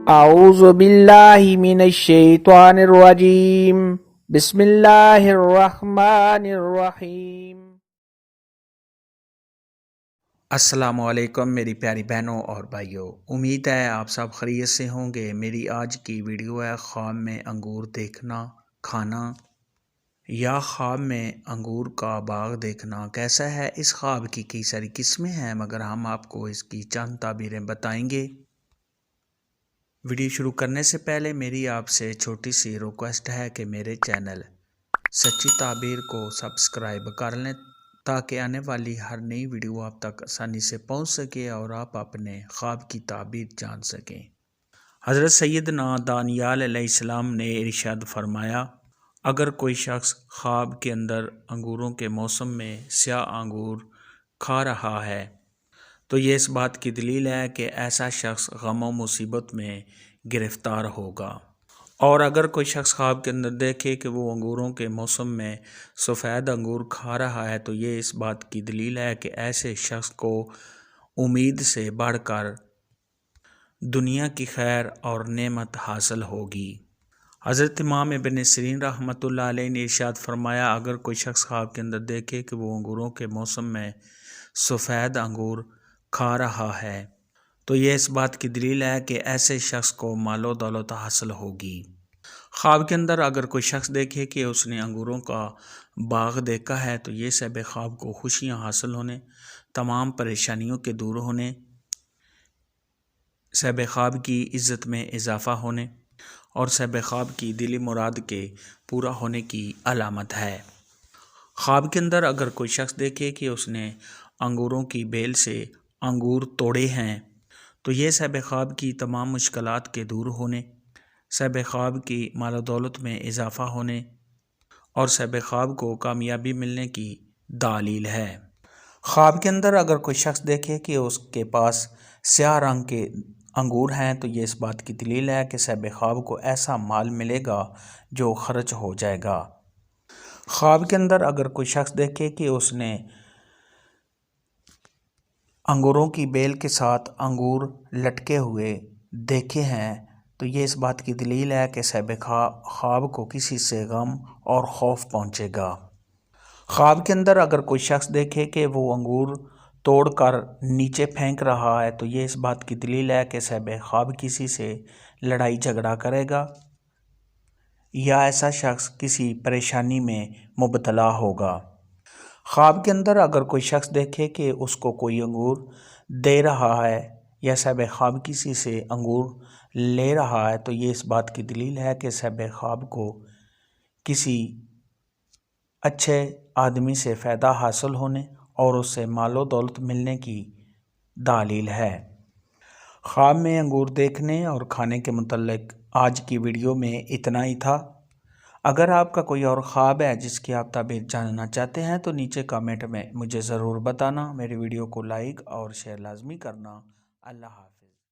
अऊज़ु बिल्लाहि मिनश शैतानिर रजीम। बिस्मिल्लाहिर रहमानिर रहीम। अस्सलामुअलैकुम मेरी प्यारी बहनों और भाइयों, उम्मीद है आप सब खैरियत से होंगे। मेरी आज की वीडियो है ख्वाब में अंगूर देखना, खाना या ख्वाब में अंगूर का बाग देखना कैसा है। इस ख्वाब की कई सारी किस्में हैं, मगर हम आपको इसकी चंद ताबीरें बताएंगे। वीडियो शुरू करने से पहले मेरी आपसे छोटी सी रिक्वेस्ट है कि मेरे चैनल सच्ची ताबीर को सब्सक्राइब कर लें ताकि आने वाली हर नई वीडियो आप तक आसानी से पहुंच सके और आप अपने ख्वाब की ताबीर जान सकें। हज़रत सैयदना दानियाल अलैहिस्सलाम ने इरशाद फरमाया, अगर कोई शख्स ख्वाब के अंदर अंगूरों के मौसम में स्याह अंगूर खा रहा है तो ये इस बात की दलील है कि ऐसा शख्स गम और मुसीबत में गिरफ़्तार होगा। और अगर कोई शख्स ख्वाब के अंदर देखे कि वो अंगूरों के मौसम में सफ़ेद अंगूर खा रहा है तो ये इस बात की दलील है कि ऐसे शख्स को उम्मीद से बढ़कर दुनिया की खैर और नेमत हासिल होगी। हज़रत इमाम इब्न सिरीन रहमतुल्लाह अलैह ने इरशाद फरमाया, अगर कोई शख्स ख्वाब के अंदर देखे कि वो अंगूरों के मौसम में सफ़ेद अंगूर खा रहा है तो ये इस बात की दलील है कि ऐसे शख्स को मालो दौलत हासिल होगी। ख्वाब के अंदर अगर कोई शख्स देखे कि उसने अंगूरों का बाग देखा है तो ये सब ख्वाब को खुशियाँ हासिल होने, तमाम परेशानियों के दूर होने, सब ख्वाब की इज़्ज़त में इजाफ़ा होने और सब ख्वाब की दिली मुराद के पूरा होने की अलामत है। ख्वाब के अंदर अगर कोई शख्स देखे कि उसने अंगूरों की बेल से अंगूर तोड़े हैं तो ये सब ख्वाब की तमाम मुश्किलात के दूर होने, सब ख्वाब की माल दौलत में इजाफ़ा होने और सब ख्वाब को कामयाबी मिलने की दलील है। ख्वाब के अंदर अगर कोई शख्स देखे कि उसके पास स्याह रंग के अंगूर हैं तो ये इस बात की दलील है कि सब ख्वाब को ऐसा माल मिलेगा जो खर्च हो जाएगा। ख्वाब के अंदर अगर कोई शख्स देखे कि उसने अंगूरों की बेल के साथ अंगूर लटके हुए देखे हैं तो ये इस बात की दलील है कि सब ख्वाब को किसी से गम और खौफ पहुंचेगा। ख्वाब के अंदर अगर कोई शख्स देखे कि वो अंगूर तोड़कर नीचे फेंक रहा है तो ये इस बात की दलील है कि सब ख्वाब किसी से लड़ाई झगड़ा करेगा या ऐसा शख्स किसी परेशानी में मुब्तला होगा। ख्वाब के अंदर अगर कोई शख्स देखे कि उसको कोई अंगूर दे रहा है या सब ख्वाब किसी से अंगूर ले रहा है तो ये इस बात की दलील है कि सब ख्वाब को किसी अच्छे आदमी से फ़ायदा हासिल होने और उससे मालो दौलत मिलने की दलील है। ख्वाब में अंगूर देखने और खाने के मुतल्लिक आज की वीडियो में इतना ही था। अगर आपका कोई और ख्वाब है जिसकी आप ताबीर जानना चाहते हैं तो नीचे कमेंट में मुझे ज़रूर बताना। मेरी वीडियो को लाइक और शेयर लाजमी करना। अल्लाह हाफ़िज़।